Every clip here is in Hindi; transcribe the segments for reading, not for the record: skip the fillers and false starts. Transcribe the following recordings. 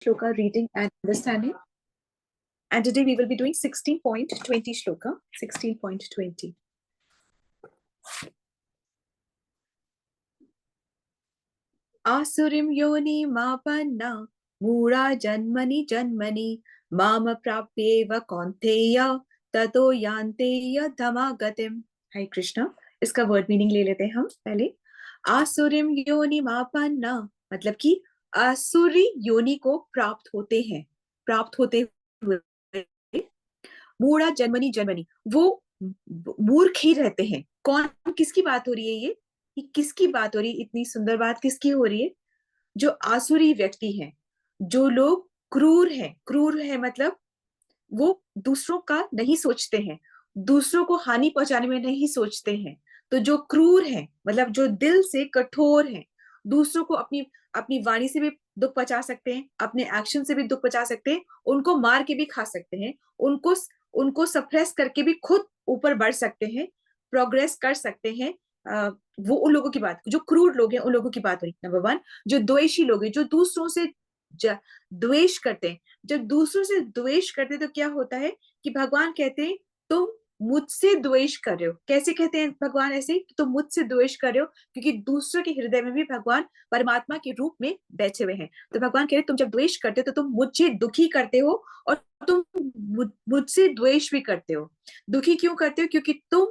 shloka reading and understanding. And today we will be doing 16.20 shloka, 16.20. Asurim yoni mapanna mura janmani janmani mama prapyeva kaunteya tato yanteya dhamagatim. Hi Krishna. इसका वर्ड मीनिंग ले लेते हैं हम पहले. आसुरिम योनि मापन्ना मतलब कि आसुरी योनि को प्राप्त होते हैं, प्राप्त होते हुए. मूढ़ा जन्मनी जन्मनी, वो मूर्ख ही रहते हैं. कौन, किसकी बात हो रही है ये किसकी बात हो रही है? इतनी सुंदर बात किसकी हो रही है? जो आसुरी व्यक्ति हैं, जो लोग क्रूर हैं. क्रूर है मतलब वो दूसरों का नहीं सोचते हैं, दूसरों को हानि पहुंचाने में नहीं सोचते हैं. तो जो क्रूर है मतलब जो दिल से कठोर है, दूसरों को अपनी अपनी वाणी से भी दुख पहुंचा सकते हैं, अपने एक्शन से भी दुख पहुंचा सकते हैं, उनको मार के भी खा सकते हैं, उनको उनको सप्रेस करके भी खुद ऊपर बढ़ सकते हैं, प्रोग्रेस कर सकते हैं. वो उन लोगों की बात, जो क्रूर लोग हैं उन लोगों की बात हुई. नंबर वन, जो द्वेषी लोग हैं, जो दूसरों से द्वेष करते हैं. जब दूसरों से द्वेष करते हैं तो क्या होता है कि भगवान कहते हैं तुम मुझसे द्वेष कर रहे हो. कैसे कहते हैं भगवान ऐसे कि तुम मुझसे द्वेष कर रहे हो? क्योंकि दूसरों के हृदय में भी भगवान परमात्मा के रूप में बैठे हुए हैं. तो भगवान कह रहे तुम जब द्वेष करते हो तो तुम मुझे दुखी करते हो और तुम मुझसे द्वेष भी करते हो. दुखी क्यों करते हो? क्योंकि तुम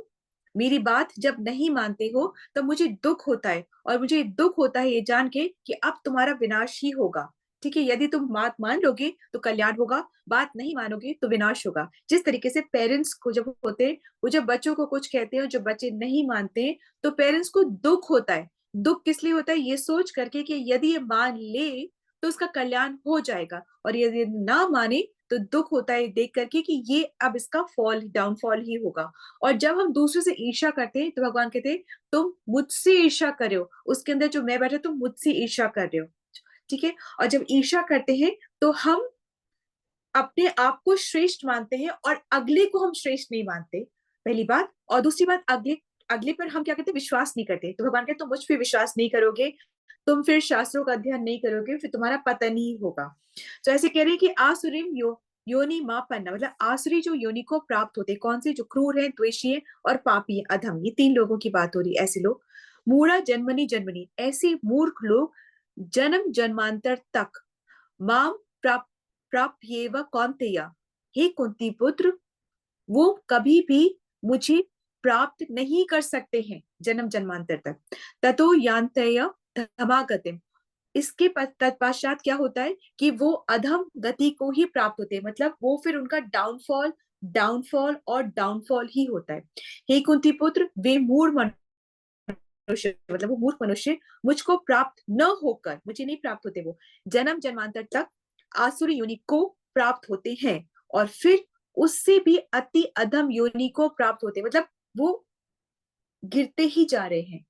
मेरी बात जब नहीं मानते हो तो मुझे दुख होता है, और मुझे दुख होता है ये जान के कि अब तुम्हारा विनाश ही होगा. ठीक है, यदि तुम बात मान लोगे तो कल्याण होगा, बात नहीं मानोगे तो विनाश होगा. जिस तरीके से पेरेंट्स को जब होते हैं, वो जब बच्चों को कुछ कहते हैं, जो बच्चे नहीं मानते हैं, तो पेरेंट्स को दुख होता है. दुख किस लिए होता है? ये सोच करके कि यदि ये मान ले तो उसका कल्याण हो जाएगा, और यदि ना माने तो दुख होता है देख करके कि ये अब इसका फॉल, डाउनफॉल ही होगा. और जब हम दूसरे से ईर्ष्या करते हैं तो भगवान कहते हैं तुम मुझसे ईर्ष्या कर रहे हो, उसके अंदर जो मैं बैठा तुम मुझसे ईर्ष्या कर रहे हो. ठीक है, और जब ईर्ष्या करते हैं तो हम अपने आप को श्रेष्ठ मानते हैं और अगले को हम श्रेष्ठ नहीं मानते, पहली बात. और दूसरी बात, अगले अगले पर हम क्या कहते हैं? विश्वास नहीं करते. तो भगवान कहते तुम मुझ पर विश्वास नहीं करोगे, तुम फिर शास्त्रों का अध्ययन नहीं करोगे, फिर तुम्हारा पतन ही होगा. तो ऐसे कह रहे हैं कि आसुरिम योनि मापन्ना मतलब आसुरी जो योनि को प्राप्त होते, कौन से? जो क्रूर है, द्वेषी है और पापी है, अधम. ये तीन लोगों की बात हो रही है. ऐसे लोग मूढ़ा जन्मनी जन्मनी, ऐसे मूर्ख लोग जन्म जन्मांतर तक माम प्राप्येव कौन्तेय, हे कुंती पुत्र, वो कभी भी मुझे प्राप्त नहीं कर सकते हैं जन्म जन्मांतर तक. ततो यान्तेय धमागतिम, इसके तत्पश्चात क्या होता है कि वो अधम गति को ही प्राप्त होते हैं. मतलब वो फिर उनका डाउनफॉल, डाउनफॉल और डाउनफॉल ही होता है. हे कुंती पुत्र, वे मूढ़ मनुष्य मतलब वो मूर्ख मनुष्य मुझको प्राप्त न होकर, मुझे नहीं प्राप्त होते, वो जन्म जन्मांतर तक आसुरी योनि को प्राप्त होते हैं, और फिर उससे भी अति अधम योनि को प्राप्त होते हैं. मतलब वो गिरते ही जा रहे हैं,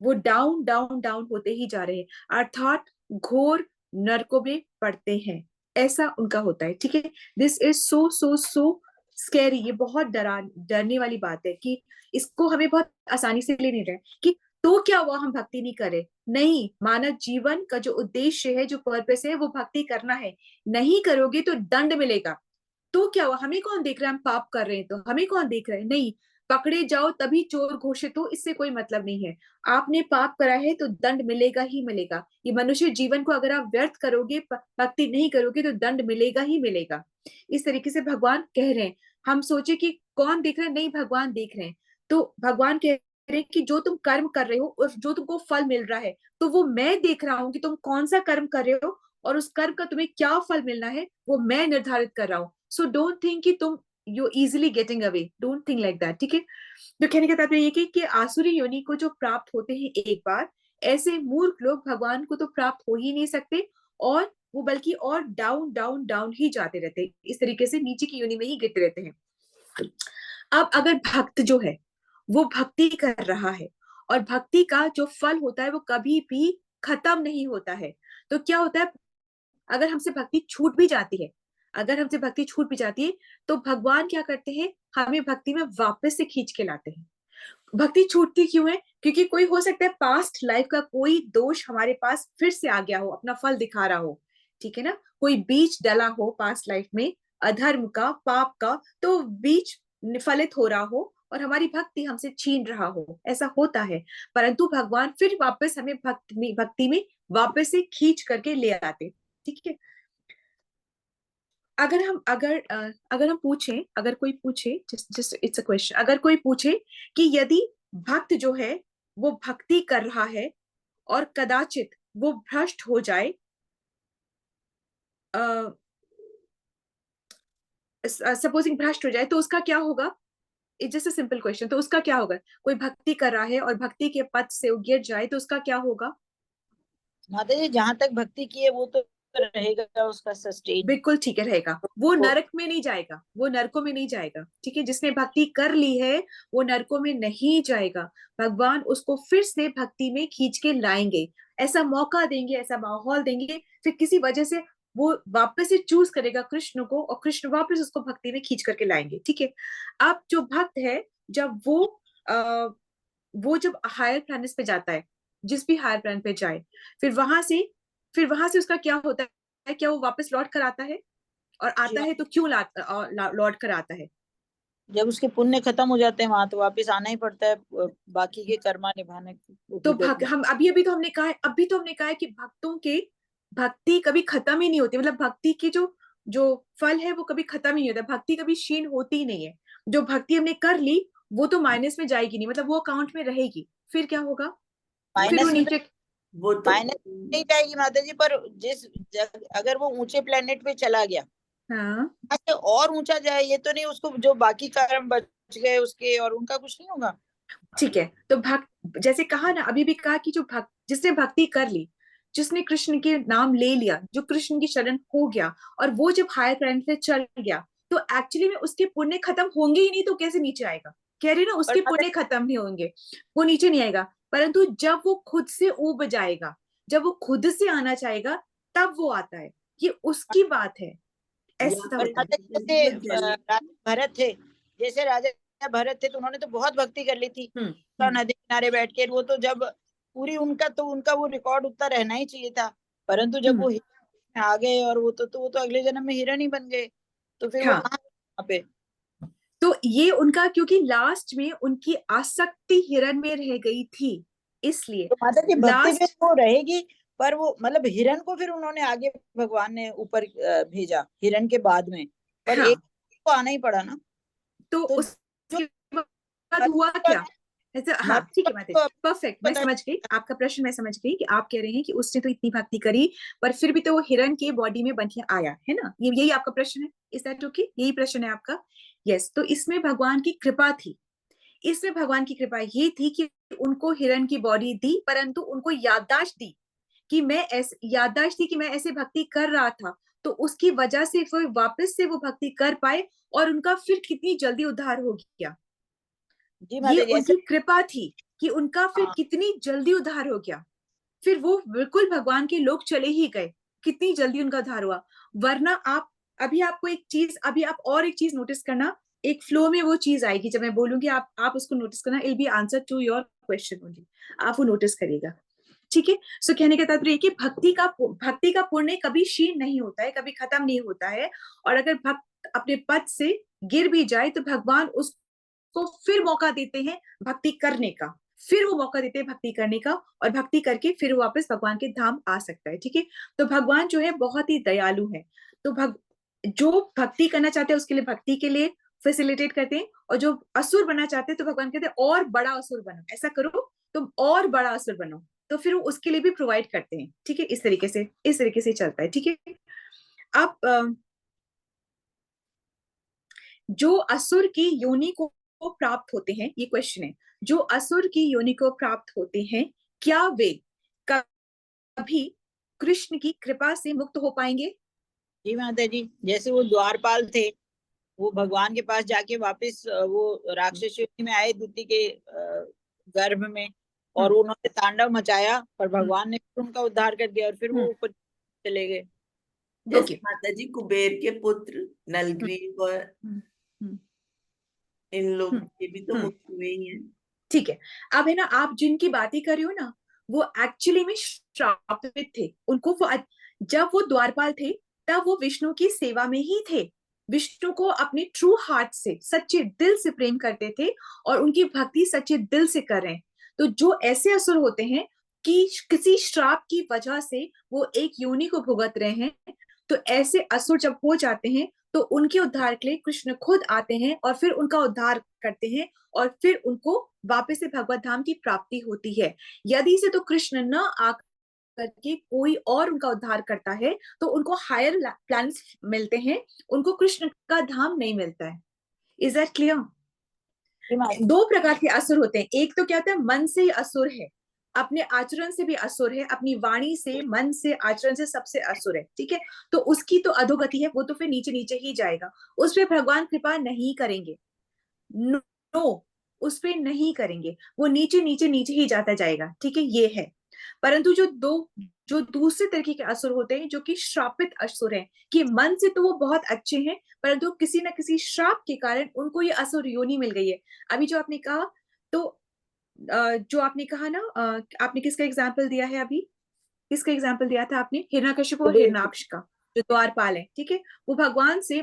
वो डाउन डाउन डाउन होते ही जा रहे हैं, अर्थात घोर नरकों में पड़ते हैं. ऐसा उनका होता है. ठीक है, this is so so so scary. ये बहुत डरने वाली बात है कि इसको हमें बहुत आसानी से ले नहीं रहे कि तो क्या हुआ हम भक्ति नहीं करें. नहीं, मानव जीवन का जो उद्देश्य है, जो पर्पस है, वो भक्ति करना है. नहीं करोगे तो दंड मिलेगा. तो क्या हुआ, हमें कौन देख रहा है हम पाप कर रहे हैं? तो हमें कौन देख रहा है? नहीं, पकड़े जाओ तभी चोर घोषित हो, इससे कोई मतलब नहीं है. आपने पाप करा है तो दंड मिलेगा ही मिलेगा. ये मनुष्य जीवन को अगर आप व्यर्थ करोगे, भक्ति नहीं करोगे, तो दंड मिलेगा ही मिलेगा. इस तरीके से भगवान कह रहे हैं. हम सोचे कि कौन देख रहे हैं? नहीं, भगवान देख रहे हैं. तो भगवान कह रहे हैं कि जो तुम कर्म कर रहे हो और जो तुमको फल मिल रहा है, तो वो मैं देख रहा हूं कि तुम कौन सा कर्म कर रहे हो, और उस कर्म का तुम्हें क्या फल मिलना है वो मैं निर्धारित कर रहा हूँ. सो डोंट थिंक कि तुम you easily getting away, don't think like that. ठीक है, तो कहने का तात्पर्य ये कि आसुरी योनि को जो प्राप्त होते हैं एक बार, ऐसे मूर्ख लोग भगवान को तो प्राप्त हो ही नहीं सकते, और वो बल्कि और डाउन डाउन डाउन ही जाते रहते हैं. इस तरीके से नीचे की योनि में ही गिरते रहते हैं. अब अगर भक्त जो है वो भक्ति कर रहा है, और भक्ति का जो फल होता है वो कभी भी खत्म नहीं होता है, तो क्या होता है? अगर हमसे भक्ति छूट भी जाती है, अगर हमसे भक्ति छूट भी जाती है, तो भगवान क्या करते हैं? हमें भक्ति में वापस से खींच के लाते हैं. भक्ति छूटती क्यों है? क्योंकि कोई हो सकता है पास्ट लाइफ का कोई दोष हमारे पास फिर से आ गया हो, अपना फल दिखा रहा हो. ठीक है ना। कोई बीज डला हो पास्ट लाइफ में अधर्म का, पाप का, तो बीज फलित हो रहा हो और हमारी भक्ति हमसे छीन रहा हो, ऐसा होता है। परंतु भगवान फिर वापस हमें भक्ति में वापस से खींच करके ले आते। ठीक है। अगर हम पूछें, अगर कोई पूछे, जस्ट इट्स अ क्वेश्चन, अगर कोई पूछे कि यदि भक्त जो है वो भक्ति कर रहा है और कदाचित वो भ्रष्ट हो जाए, सपोजिंग भ्रष्ट हो जाए, तो उसका क्या होगा? It's just a simple question. तो उसका क्या होगा? कोई भक्ति कर रहा है और भक्ति के पथ से वो गिर जाए तो उसका क्या होगा? माता जी जहां तक भक्ति की है वो तो रहेगा उसका सस्टेन। बिल्कुल ठीक है, रहेगा। वो वो नरक में नहीं जाएगा, वो नरकों में नहीं जाएगा। ठीक है, जिसने भक्ति कर ली है वो नरकों में नहीं जाएगा। भगवान उसको फिर से भक्ति में खींच के लाएंगे, ऐसा मौका देंगे, ऐसा माहौल देंगे, फिर किसी वजह से वो वापस से चूज करेगा कृष्ण को और कृष्ण वापस उसको भक्ति में खींच करके लाएंगे। ठीक है। अब जो भक्त है, जब आ, वो जब हायर प्लैनेट्स पे जाता है, जिस भी हायर प्लैनेट पे जाए, फिर वहां से फिर वहां से उसका क्या होता है? क्या वो वापस लौट कर आता है? और आता है तो क्यों लौट कर आता है? जब उसके पुण्य खत्म हो जाते हैं वहां तो वापिस आना ही पड़ता है बाकी के कर्मा निभाने तो भुगतने। हम अभी तो हमने कहा है, अभी तो हमने कहा है कि भक्तों के भक्ति कभी खत्म ही नहीं होती। मतलब भक्ति की जो जो फल है वो कभी खत्म ही नहीं होता, भक्ति कभी क्षीण होती ही नहीं है। जो भक्ति हमने कर ली वो तो माइनस में जाएगी नहीं, मतलब वो अकाउंट में रहेगी। फिर क्या होगा? फिर वो माइनस में तो नीचे। वो तो माइनस नहीं जाएगी माता जी, पर अगर वो ऊंचे प्लेनेट पे चला गया, हाँ अच्छा और ऊंचा जाए, ये तो नहीं उसको जो बाकी कर्म बच गए उसके और उनका कुछ नहीं होगा। ठीक है। तो भक्त, जैसे कहा ना, अभी भी कहा कि जो भक्त, जिसने भक्ति कर ली, जिसने कृष्ण के नाम ले लिया, जो कृष्ण की शरण हो गया और वो जब हायर प्लेनेट पे चल गया, तो एक्चुअली में उसके पुण्य खत्म होंगे ही नहीं, तो कैसे नीचे आएगा? कह रही ना, पर उसके माता पुण्य खत्म नहीं होंगे, वो नीचे नहीं आएगा। परंतु जब वो खुद से ऊब जाएगा, जब वो खुद से आना चाहेगा, तब वो आता है। ये उसकी बात है, यहाँ ऐसा पे पर होता है। माता जी जैसे राजा भरत थे, जैसे राजा भरत थे तो उन्होंने तो बहुत भक्ति कर ली थी, तो हम्म। नदी किनारे बैठ के वो तो जब पूरी उनका वो रिकॉर्ड उतना रहना ही चाहिए था, परंतु जब हम्म। वो हिरण में आ गए और वो तो अगले जन्म में हिरण ही बन गए, तो फिर वो हाँ, कहाँ वहां पे। तो ये उनका, क्योंकि लास्ट में उनकी आसक्ति हिरण में रह गई थी, इसलिए तो माता जी भक्ति फिर लास्ट। वो रहेगी, पर वो मतलब हिरण को फिर उन्होंने आगे भगवान ने ऊपर भेजा हिरण के बाद में, पर एक हाँ, को आना ही पड़ा ना। तो तो जो उसके बाद हुआ क्या? ऐसे, हाँ मरने ठीक है, वाले बात है। को परफेक्ट, मैं पता है। समझ गई आपका प्रश्न, मैं समझ गई कि आप कह रहे हैं कि उसने तो इतनी भक्ति करी, पर फिर भी तो वो हिरण के बॉडी में बन के आया है ना, ये यही आपका प्रश्न है? Is that okay? यही प्रश्न है आपका? यस। तो इसमें भगवान की कृपा थी, इसमें भगवान की कृपा ये थी कि उनको हिरण की बॉडी दी, परंतु उनको याददाश्त दी कि मैं ऐसे, याददाश्त थी कि मैं ऐसे भक्ति कर रहा था, तो उसकी वजह से फिर वापस से वो भक्ति कर पाए और उनका फिर कितनी जल्दी उद्धार हो गया। जी ये माता जी ऐसे। उनकी कृपा थी कि उनका फिर हाँ कितनी जल्दी उद्धार हो गया। फिर वो बिल्कुल भगवान के लोग चले ही गए, कितनी जल्दी उनका उद्धार हुआ। वरना आप, अभी आपको एक चीज, अभी आप और एक चीज नोटिस करना, एक फ्लो में वो चीज आएगी, जब मैं बोलूंगी आप उसको नोटिस करना, it be answer to your question only, आप वो नोटिस करिएगा। ठीक है। सो कहने का तात्पर्य कि भक्ति का पुण्य कभी क्षीण नहीं होता है, कभी खत्म नहीं होता है। और अगर भक्त अपने पद से गिर भी जाए तो भगवान उसको फिर मौका देते हैं भक्ति करने का, फिर वो मौका देते हैं भक्ति करने का, और भक्ति करके फिर वो वापस भगवान के धाम आ सकता है। ठीक है। तो भगवान जो है बहुत ही दयालु है। तो जो भक्ति करना चाहते हैं उसके लिए भक्ति के लिए फैसिलिटेट करते हैं, और जो असुर बनना चाहते हैं तो भगवान कहते हैं और बड़ा असुर बनो, ऐसा करो तुम और बड़ा असुर बनो, तो फिर वो उसके लिए भी प्रोवाइड करते हैं। ठीक है, इस तरीके से चलता है। ठीक है। अब जो असुर की योनि को प्राप्त होते हैं, ये क्वेश्चन है, जो असुर की योनि को प्राप्त होते हैं, क्या वे कभी कृष्ण की कृपा से मुक्त हो पाएंगे? जी माता जी जैसे वो द्वारपाल थे, वो भगवान के पास जाके वापस वो राक्षस योनि में आए दूती के गर्भ में, और हम्म। उन्होंने तांडव मचाया, पर हम्म। भगवान ने फिर उनका उद्धार कर दिया और फिर वो हम्म। ऊपर चले गए। जैसे ओके। माता जी कुबेर के पुत्र हम्म। नलग्रीव और हम्म। हम्म। इन लोग हम्म। ये भी तो हम्म। मुक्त हुए ही हैं। ठीक है। अब है ना, आप जिनकी बातें कर रही हो ना, वो एक्चुअली में श्रापित थे, उनको वो जब वो द्वारपाल थे तब वो विष्णु की सेवा में ही थे, विष्णु को अपने ट्रू हार्ट से, सच्चे दिल से प्रेम करते थे और उनकी भक्ति सच्चे दिल से कर रहे हैं। तो जो ऐसे असुर होते हैं कि किसी श्राप की वजह से वो एक योनि को भुगत रहे हैं, तो ऐसे असुर जब हो जाते हैं तो उनके उद्धार के लिए कृष्ण खुद आते हैं और फिर उनका उद्धार करते हैं और फिर उनको वापस से भगवत धाम की प्राप्ति होती है। यदि से तो कृष्ण न आकर के कोई और उनका उद्धार करता है तो उनको हायर प्लैनेट्स मिलते हैं, उनको कृष्ण का धाम नहीं मिलता है। Is that clear? दो प्रकार के असुर होते हैं, एक तो क्या होता है मन से ही असुर है, अपने आचरण से भी असुर है, अपनी वाणी से, मन से, आचरण से सबसे असुर है, ठीक है। तो उसकी तो अधोगति है, वो तो फिर नीचे नीचे ही जाएगा, उस पर भगवान कृपा नहीं करेंगे। नो, उस पर नहीं करेंगे, वो नीचे नीचे नीचे ही जाता जाएगा, ठीक है, ये है। परंतु जो दूसरे तरीके के असुर होते हैं, जो कि श्रापित असुर हैं, कि मन से तो वो बहुत अच्छे हैं परंतु किसी ना किसी श्राप के कारण उनको ये असुर योनि मिल गई है। अभी जो आपने कहा, तो जो आपने कहा ना, आपने किसका एग्जाम्पल दिया है अभी? किसका एग्जाम्पल दिया था आपने? हिरण्यकशिपु और हिरण्याक्ष का, जो द्वारपाल है, ठीक है। वो भगवान से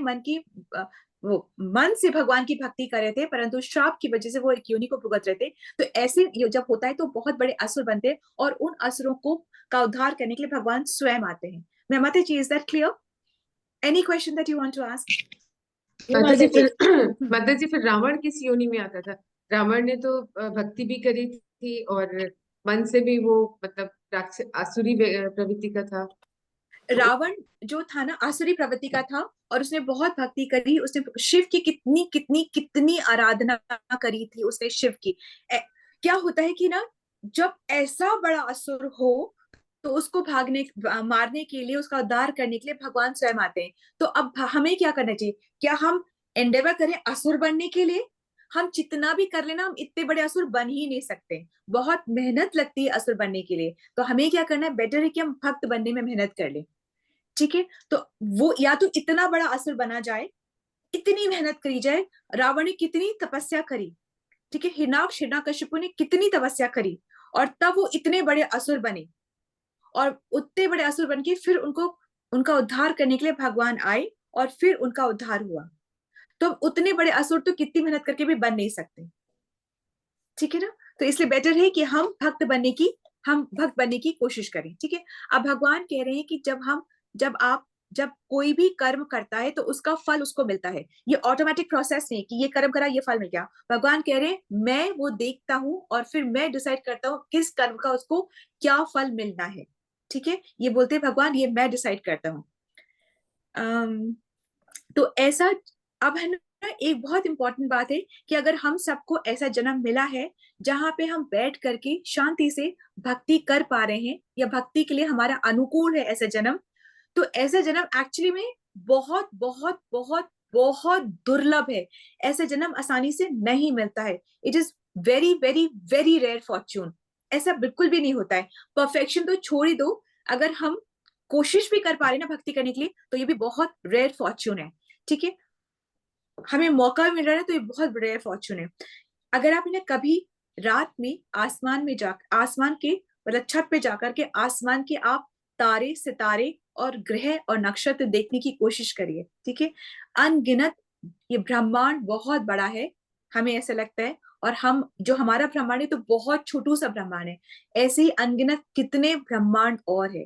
वो मन से भगवान की भक्ति कर रहे थे परंतु श्राप की वजह से वो एक योनि को भुगत रहे थे। तो ऐसे जब होता है तो बहुत बड़े असुर बनते हैं और उन असुरों को का उद्धार करने के लिए भगवान स्वयं आते हैं। मैं माता जी, is that clear? Any question that you want to ask? माता जी फिर रावण किस योनि में आता था? रावण ने तो भक्ति भी करी थी और मन से भी वो मतलब आसुरी प्रवृत्ति का था। रावण जो था ना आसुरी प्रवृत्ति का था और उसने बहुत भक्ति करी, उसने शिव की कितनी कितनी कितनी आराधना करी थी उसने शिव की। क्या होता है कि ना, जब ऐसा बड़ा असुर हो तो उसको मारने के लिए, उसका उद्धार करने के लिए भगवान स्वयं आते हैं। तो अब हमें क्या करना चाहिए? क्या हम एंडेवर करें असुर बनने के लिए? हम जितना भी कर लेना, हम इतने बड़े असुर बन ही नहीं सकते, बहुत मेहनत लगती है असुर बनने के लिए। तो हमें क्या करना है? बेटर है कि हम भक्त बनने में मेहनत कर ले, ठीक है। तो वो या तो इतना बड़ा असुर बना जाए, इतनी मेहनत करी जाए। रावण ने कितनी तपस्या करी, ठीक है, हिरण्यकशिपु ने कितनी तपस्या करी और तब वो इतने बड़े असुर बने और उतने बड़े असुर बन के फिर उनका उद्धार करने के लिए भगवान आए और फिर उनका उद्धार हुआ। तो उतने बड़े असुर तो कितनी मेहनत करके भी बन नहीं सकते, ठीक है ना। तो इसलिए बेटर है कि हम भक्त बनने की कोशिश करें, ठीक है। अब भगवान कह रहे हैं कि जब कोई भी कर्म करता है तो उसका फल उसको मिलता है, ये ऑटोमेटिक प्रोसेस नहीं कि ये कर्म करा ये फल मिल गया। भगवान कह रहे हैं मैं वो देखता हूं और फिर मैं डिसाइड करता हूँ किस कर्म का उसको क्या फल मिलना है, ठीक है। ये बोलते हैं भगवान, ये मैं डिसाइड करता हूँ। तो ऐसा अब है ना, एक बहुत इंपॉर्टेंट बात है कि अगर हम सबको ऐसा जन्म मिला है जहां पे हम बैठ करके शांति से भक्ति कर पा रहे हैं या भक्ति के लिए हमारा अनुकूल है ऐसा जन्म, तो ऐसा जन्म एक्चुअली में बहुत बहुत बहुत बहुत दुर्लभ है। ऐसा जन्म आसानी से नहीं मिलता है। It is very very very rare fortune. ऐसा बिल्कुल भी नहीं होता है। परफेक्शन तो छोड़ ही दो, अगर हम कोशिश भी कर पा रहे ना भक्ति करने के लिए तो ये भी बहुत रेयर फॉर्च्यून है, ठीक है। हमें मौका मिल रहा है तो ये बहुत रेयर फॉर्च्यून है। अगर आप इन्हें कभी रात में आसमान के मतलब छत पे जाकर के आसमान के आप तारे सितारे और ग्रह और नक्षत्र देखने की कोशिश करिए, ठीक है। अनगिनत, ये ब्रह्मांड बहुत बड़ा है, हमें ऐसा लगता है, और जो हमारा ब्रह्मांड है तो बहुत छोटू सा ब्रह्मांड है। ऐसे ही अनगिनत कितने ब्रह्मांड और है।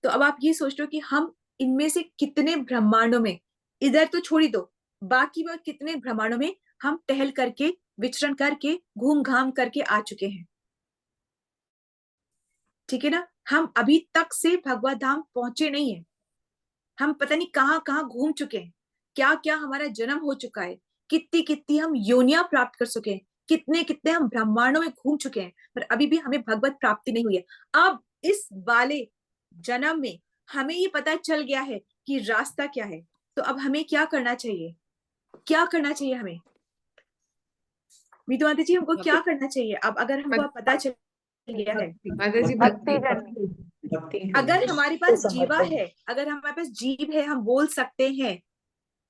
तो अब आप ये सोच लो कि हम इनमें से कितने ब्रह्मांडों में, इधर तो छोड़ ही दो, बाकी में कितने ब्रह्मांडों में हम टहल करके, विचरण करके, घूम घाम करके आ चुके हैं, ठीक है ना। हम अभी तक से भगवत धाम पहुंचे नहीं है। हम पता नहीं कहाँ कहाँ घूम चुके हैं, क्या क्या हमारा जन्म हो चुका है, कितनी कितनी हम योनियां प्राप्त कर चुके हैं, कितने कितने हम ब्रह्मांडों में घूम चुके हैं, पर अभी भी हमें भगवत प्राप्ति नहीं हुई है। अब इस वाले जन्म में हमें ये पता चल गया है कि रास्ता क्या है। तो अब हमें क्या करना चाहिए? क्या करना चाहिए हमें? मीतू जी, हमको क्या करना चाहिए अब अगर हमको पता चल गया है? अगर हमारे पास जीवा है, अगर हमारे पास जीव है, हम बोल सकते हैं,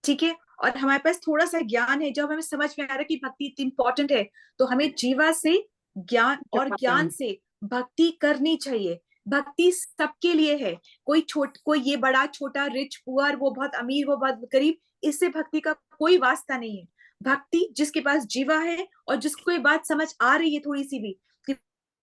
ठीक है, और हमारे पास थोड़ा सा ज्ञान है, जब हमें समझ में आ रहा है कि भक्ति इतनी इंपॉर्टेंट है, तो हमें जीवा से ज्ञान और ज्ञान से भक्ति करनी चाहिए। भक्ति सबके लिए है। कोई ये बड़ा छोटा, रिच पुअर, वो बहुत अमीर वो बहुत गरीब, इससे भक्ति का कोई वास्ता नहीं है। भक्ति जिसके पास जीवा है और जिसको ये बात समझ आ रही है थोड़ी सी भी कि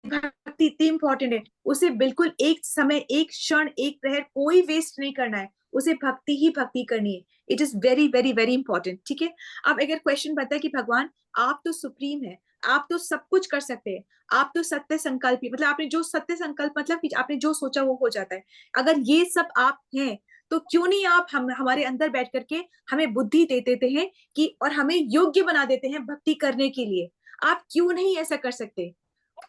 भक्ति इतनी इंपॉर्टेंट है, उसे बिल्कुल एक समय, एक क्षण, एक प्रहर कोई वेस्ट नहीं करना है, उसे भक्ति ही भक्ति करनी है। It is very very very important. ठीक है, अब अगर क्वेश्चन बनता है कि भगवान आप तो सुप्रीम है, आप तो सब कुछ कर सकते हैं, आप तो सत्य संकल्पी, मतलब आपने जो सत्य संकल्प, मतलब कि आपने जो सोचा वो हो जाता है, अगर ये सब आप हैं तो क्यों नहीं आप हमारे अंदर बैठ करके हमें बुद्धि दे देते हैं कि, और हमें योग्य बना देते हैं भक्ति करने के लिए। आप क्यों नहीं ऐसा कर सकते,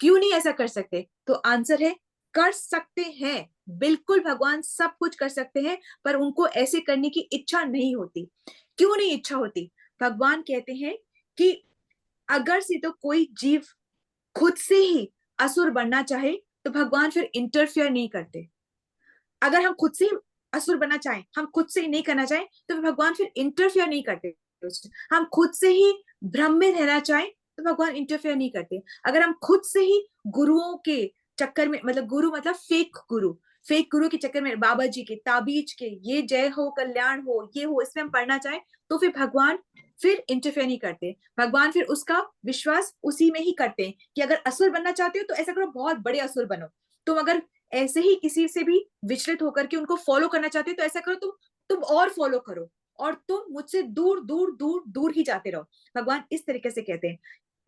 क्यों नहीं ऐसा कर सकते? तो आंसर है कर सकते हैं, बिल्कुल भगवान सब कुछ कर सकते हैं, पर उनको ऐसे करने की इच्छा नहीं होती। क्यों नहीं इच्छा होती? भगवान कहते हैं कि अगर से तो कोई जीव खुद से ही असुर बनना चाहे तो भगवान फिर इंटरफियर नहीं करते। अगर हम खुद से ही असुर बनना चाहें, हम खुद से ही नहीं करना चाहें, तो भगवान फिर इंटरफियर नहीं करते। हम खुद से ही भ्रम में रहना चाहें तो भगवान इंटरफेयर नहीं करते। अगर हम खुद से ही गुरुओं के चक्कर में, मतलब गुरु मतलब फेक गुरु के चक्कर में, बाबा जी के ताबीज के, ये जय हो कल्याण हो ये हो, इसमें हम पढ़ना चाहें तो फिर भगवान फिर इंटरफेयर नहीं करते। भगवान फिर उसका विश्वास उसी में ही करते हैं कि अगर असुर बनना चाहते हो तो ऐसा करो, बहुत बड़े असुर बनो। तुम अगर ऐसे ही किसी से भी विचलित होकर के उनको फॉलो करना चाहते हो तो ऐसा करो, तुम और फॉलो करो, और तुम मुझसे दूर दूर दूर दूर ही जाते रहो। भगवान इस तरीके से कहते हैं।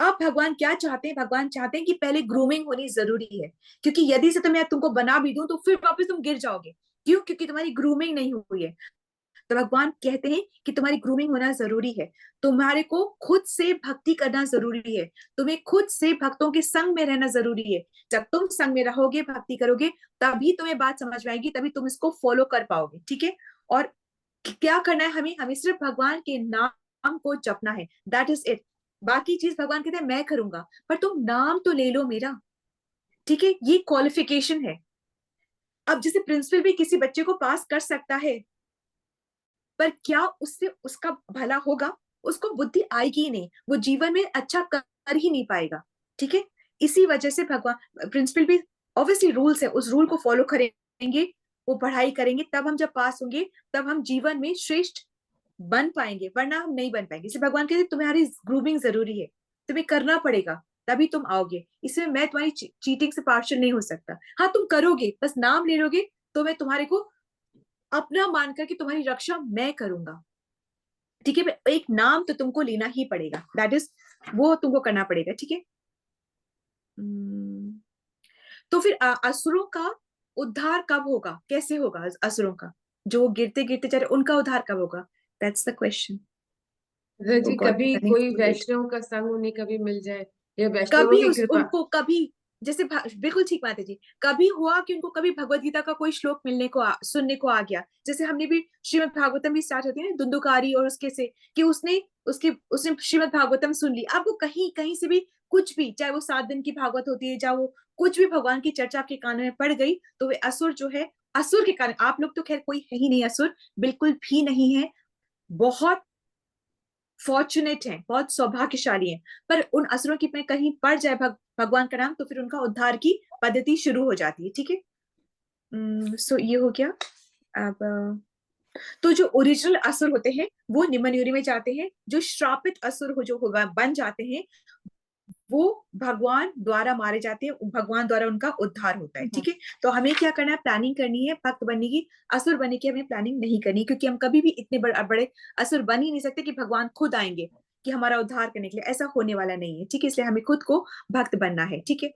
अब भगवान क्या चाहते हैं? भगवान चाहते हैं कि पहले ग्रूमिंग होनी जरूरी है, क्योंकि यदि से मैं तुमको बना भी दूं तो फिर वापस तुम गिर जाओगे। क्यों? क्योंकि तुम्हारी ग्रूमिंग नहीं हुई है। तो भगवान कहते हैं कि तुम्हारी ग्रूमिंग होना जरूरी है, तुम्हारे को खुद से भक्ति करना जरूरी है, तुम्हें खुद से भक्तों के संग में रहना जरूरी है। जब तुम संग में रहोगे, भक्ति करोगे, तभी तुम्हें बात समझ में आएगी, तभी तुम इसको फॉलो कर पाओगे। ठीक है, और क्या करना है हमें सिर्फ भगवान के नाम को जपना है, दैट इज इट। बाकी चीज भगवान कहते हैं मैं करूंगा, पर तुम नाम तो ले लो मेरा। ठीक है, ये क्वालिफिकेशन है। अब जैसे प्रिंसिपल भी किसी बच्चे को पास कर सकता है, पर क्या उससे उसका भला होगा? उसको बुद्धि आएगी ही नहीं, वो जीवन में अच्छा कर ही नहीं पाएगा। ठीक है, इसी वजह से भगवान प्रिंसिपल भी ऑब्वियसली रूल्स है, उस रूल को फॉलो करेंगे, वो पढ़ाई करेंगे, तब हम जब पास होंगे तब हम जीवन में श्रेष्ठ बन पाएंगे, वरना हम नहीं बन पाएंगे। इसलिए भगवान कहते हैं तुम्हारी ग्रूमिंग जरूरी है, तुम्हें करना पड़ेगा, तभी तुम आओगे। इसमें मैं तुम्हारी चीटिंग से पार्शल नहीं हो सकता। हाँ, तुम करोगे, बस नाम ले लोगे तो मैं तुम्हारे को अपना मानकर कि तुम्हारी रक्षा मैं करूंगा। ठीक है, एक नाम तो तुमको लेना ही पड़ेगा, दैट इज, वो तुमको करना पड़ेगा। ठीक है, तो फिर असुरों का उद्धार कब होगा, कैसे होगा? असुरों का जो गिरते गिरते जा रहे, उनका उद्धार कब होगा? That's the question. जी, कभी कोई वैष्णव का संग उन्हें कभी मिल जाए, या वैष्णवों कभी की कृपा। उनको कभी, जैसे बिल्कुल ठीक बात है जी, कभी हुआ कि उनको कभी भगवत गीता का कोई श्लोक मिलने को सुनने को आ गया, जैसे हमने भी श्रीमद् भागवतम भी स्टार्ट होती है ना धुंधुकारी और उसके से, कि उसने श्रीमद् भागवतम सुन ली। अब वो कहीं कहीं से भी कुछ भी, चाहे वो 7 दिन की भागवत होती है, चाहे वो कुछ भी भगवान की चर्चा आपके कान में पड़ गई, तो वे असुर जो है, असुर के कारण, आप लोग तो खैर कोई है ही नहीं असुर, बिल्कुल भी नहीं है, बहुत फॉर्चुनेट हैं, बहुत सौभाग्यशाली हैं, पर उन असुरों की में कहीं पड़ जाए भगवान का नाम, तो फिर उनका उद्धार की पद्धति शुरू हो जाती है। ठीक है, सो ये हो गया। अब तो जो ओरिजिनल असुर होते हैं वो निम्न योनि में जाते हैं, जो श्रापित असुर हो जो होगा बन जाते हैं, वो भगवान द्वारा मारे जाते हैं, भगवान द्वारा उनका उद्धार होता है। ठीक है, तो हमें क्या करना है? प्लानिंग करनी है भक्त बनने की, असुर बनने की हमें प्लानिंग नहीं करनी, क्योंकि हम कभी भी इतने बड़े असुर बन ही नहीं सकते कि भगवान खुद आएंगे कि हमारा उद्धार करने के लिए, ऐसा होने वाला नहीं है। ठीक है, इसलिए हमें खुद को भक्त बनना है। ठीक है,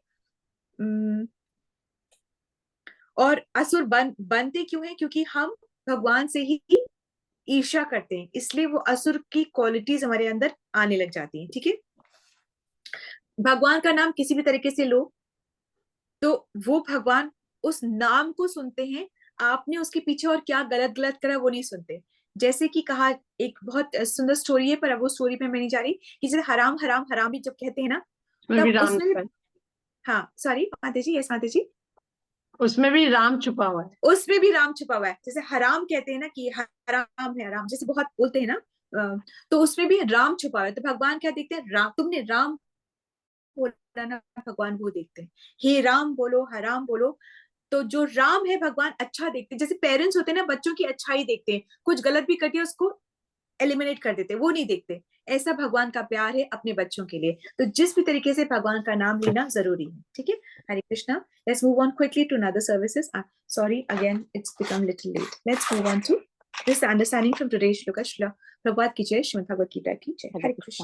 और असुर बनते क्यों है? क्योंकि हम भगवान से ही ईर्ष्या करते हैं, इसलिए वो असुर की क्वालिटीज हमारे अंदर आने लग जाती हैं। ठीक है, भगवान का नाम किसी भी तरीके से लो तो वो भगवान उस नाम को सुनते हैं, आपने उसके पीछे और क्या गलत गलत करा वो नहीं सुनते। जैसे कि कहा, एक बहुत सुंदर स्टोरी है, पर अब वो स्टोरी पे मैं नहीं जा रही, कि जैसे हराम हराम हराम भी जब कहते हैं ना, तब उसमें भी, हाँ सॉरी माता जी, यस माता जी, उसमें भी राम छुपा हुआ है। उसमें भी राम छुपा हुआ है। जैसे हराम कहते हैं ना कि हराम है, हराम जैसे बहुत बोलते हैं ना, तो उसमें भी राम छुपा हुआ है। तो भगवान क्या देखते हैं? राम, तुमने राम बोला ना, भगवान वो देखते हैं, हे राम बोलो हराम बोलो, तो जो राम है भगवान अच्छा देखते हैं, जैसे पेरेंट्स होते हैं ना बच्चों की अच्छाई देखते हैं, कुछ गलत भी करती है उसको एलिमिनेट कर देते, वो नहीं देखते, ऐसा भगवान का प्यार है अपने बच्चों के लिए। तो जिस भी तरीके से भगवान का नाम लेना जरूरी है, ठीक है। Hare Krishna, let's move on quickly to another services. Sorry again it's become little late. Let's move on to this understanding from today's shloka. Srila Prabhupada की जय, श्रीमद् भगवत गीता की जय। हरे कृष्णा।